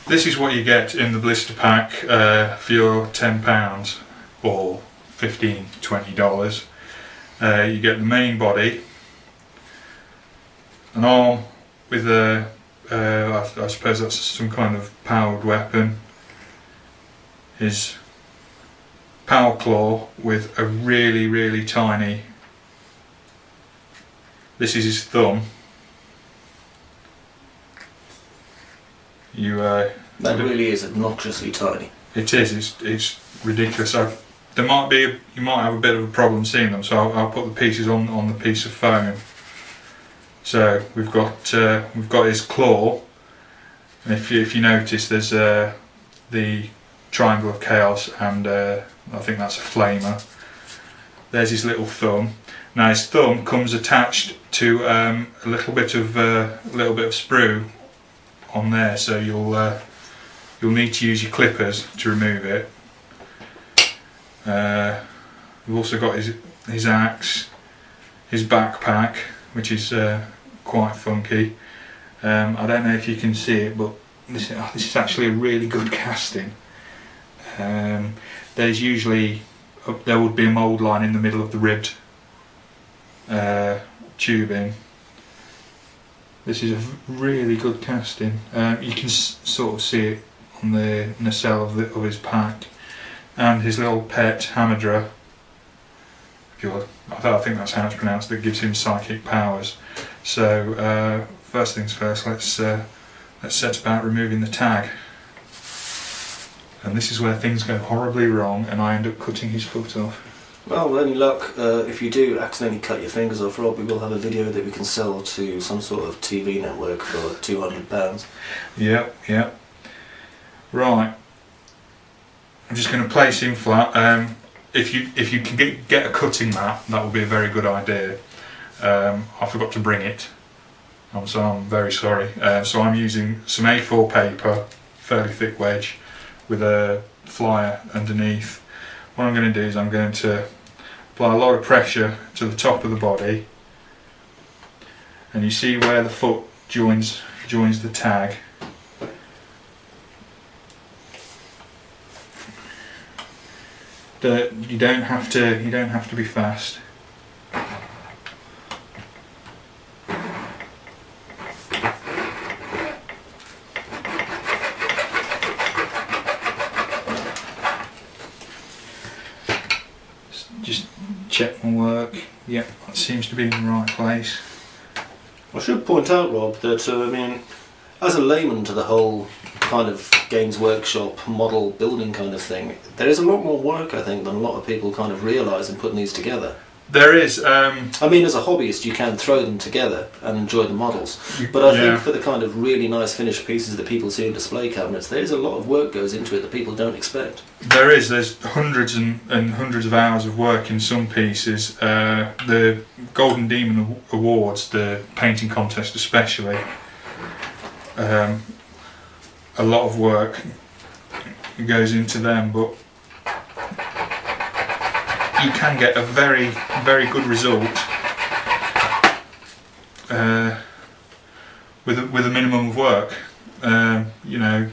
this is what you get in the blister pack for your £10 or $15, $20. You get the main body, an arm with a, I suppose that's some kind of powered weapon, his power claw with a really tiny, this is his thumb. That really is obnoxiously tiny. It is. It's ridiculous. You might have a bit of a problem seeing them, so I'll put the pieces on the piece of foam. So we've got his claw, and if you notice, there's the triangle of chaos, and I think that's a flamer. There's his little thumb. Now his thumb comes attached to a little bit of sprue on there, so you'll need to use your clippers to remove it. We've also got his axe, his backpack, which is quite funky. I don't know if you can see it, but this is actually a really good casting. There's usually there would be a mould line in the middle of the ribbed tubing. This is a really good casting. You can sort of see it on the nacelle of his pack, and his little pet Hamadra. I think that's how it's pronounced. That gives him psychic powers. So first things first, let's set about removing the tag. And this is where things go horribly wrong, and I end up cutting his foot off. Well, with any luck, if you do accidentally cut your fingers off, Rob, we will have a video that we can sell to some sort of TV network for £200. Yep. Right. I'm just going to place him flat. If you can get a cutting mat, that would be a very good idea. I forgot to bring it, so I'm very sorry. So I'm using some A4 paper, fairly thick wedge, with a flyer underneath. What I'm going to do is I'm going to apply a lot of pressure to the top of the body, and you see where the foot joins the tag. You don't have to be fast. Just check my work. Yep, that seems to be in the right place. I should point out, Rob, that I mean, as a layman to the whole kind of Games Workshop model building kind of thing, there is a lot more work, I think, than a lot of people kind of realise in putting these together. There is. I mean, as a hobbyist, you can throw them together and enjoy the models, but I think for the kind of really nice finished pieces that people see in display cabinets, there is a lot of work goes into it that people don't expect. There is. There's hundreds and hundreds of hours of work in some pieces. The Golden Demon Awards, the painting contest especially, a lot of work goes into them, but you can get a very good result with a minimum of work. You know,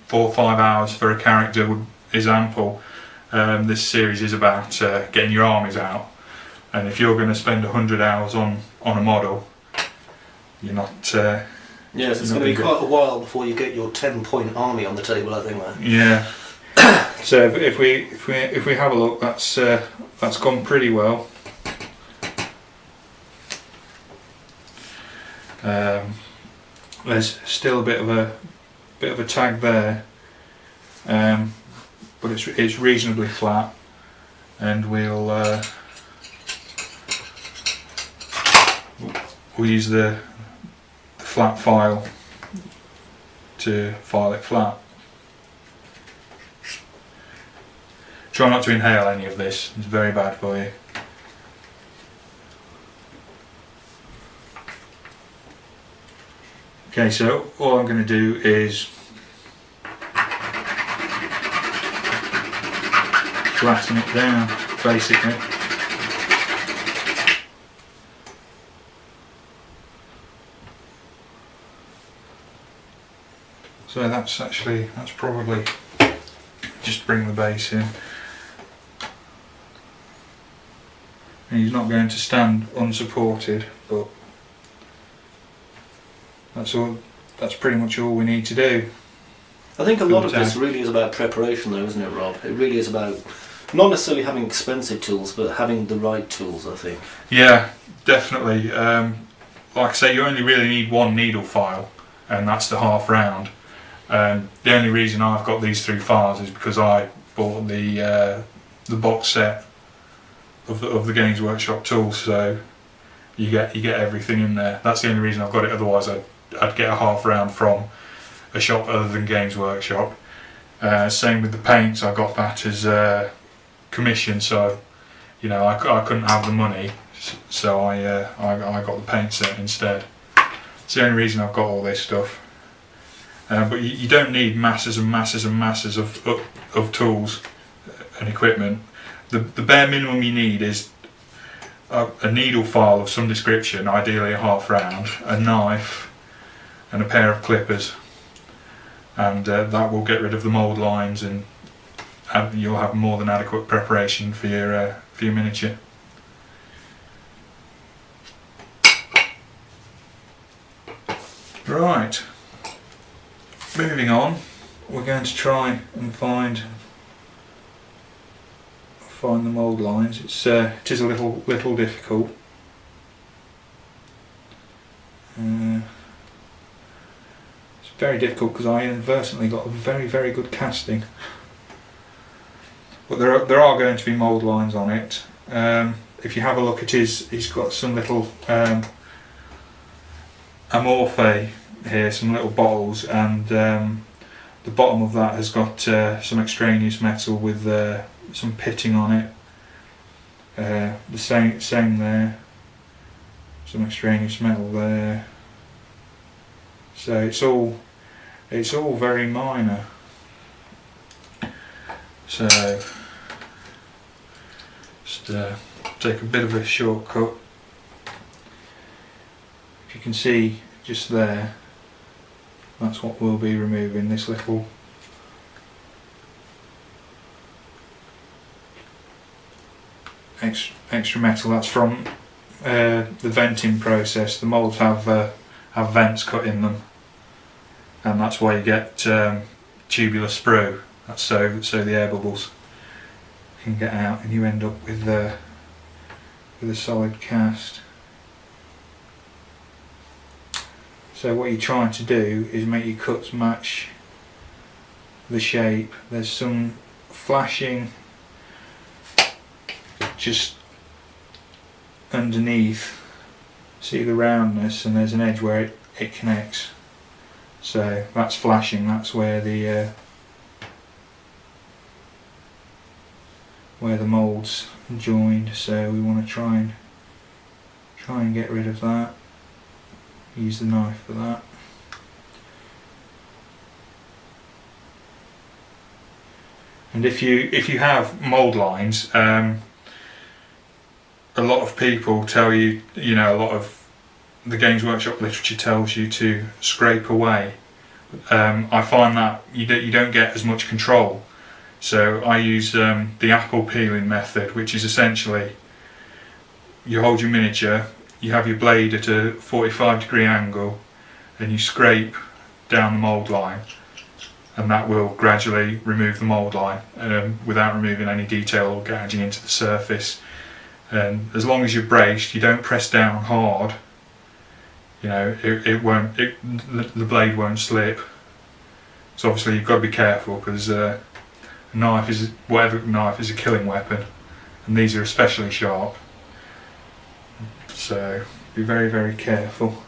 4 or 5 hours for a character is ample. This series is about getting your armies out, and if you're going to spend 100 hours on a model, you're not. Yes, it's going to be quite a while before you get your 10-point army on the table, I think. That. Yeah. So if we have a look, that's gone pretty well. There's still a bit of a tag there, but it's reasonably flat, and we'll use the flat file to file it flat. Try not to inhale any of this, it's very bad for you. Okay, so all I'm going to do is flatten it down, basically. So that's probably, just bring the base in. And he's not going to stand unsupported, but that's pretty much all we need to do. I think a lot of this really is about preparation though, isn't it, Rob? It really is about not necessarily having expensive tools, but having the right tools, I think. Yeah, definitely. Like I say, you only really need one needle file, and that's the half round. The only reason I've got these 3 files is because I bought the box set of the Games Workshop tools, so you get everything in there. That's the only reason I've got it. Otherwise, I'd get a half round from a shop other than Games Workshop. Same with the paints. I got that as commission, so you know I couldn't have the money, so I got the paint set instead. It's the only reason I've got all this stuff. But you don't need masses and masses and masses of tools and equipment. The bare minimum you need is a needle file of some description, ideally a half round, a knife, and a pair of clippers, and that will get rid of the mould lines, and you'll have more than adequate preparation for your miniature. Right, moving on, we're going to try and find the mould lines. It is a little difficult. It's very difficult because I inadvertently got a very good casting. But there are going to be mould lines on it. If you have a look at he's got some little amorphe here, some little bottles, and the bottom of that has got some extraneous metal with some pitting on it. The same there, some extraneous metal there. So it's all very minor. So just take a bit of a shortcut. If you can see just there, that's what we'll be removing, this little extra metal. That's from the venting process. The moulds have vents cut in them, and that's why you get tubular sprue. That's so the air bubbles can get out and you end up with a solid cast. So what you're trying to do is make your cuts match the shape. There's some flashing just underneath. See the roundness, and there's an edge where it connects. So that's flashing. That's where the moulds joined. So we want to try and get rid of that. Use the knife for that. And if you have mould lines, a lot of people tell you, a lot of the Games Workshop literature tells you to scrape away. I find that you don't get as much control. So I use the apple peeling method, which is essentially you hold your miniature, you have your blade at a 45-degree angle, and you scrape down the mould line, and that will gradually remove the mould line without removing any detail or gouging into the surface. And as long as you're braced, you don't press down hard, the blade won't slip. So obviously you've got to be careful, because whatever knife is a killing weapon, and these are especially sharp. So be very careful.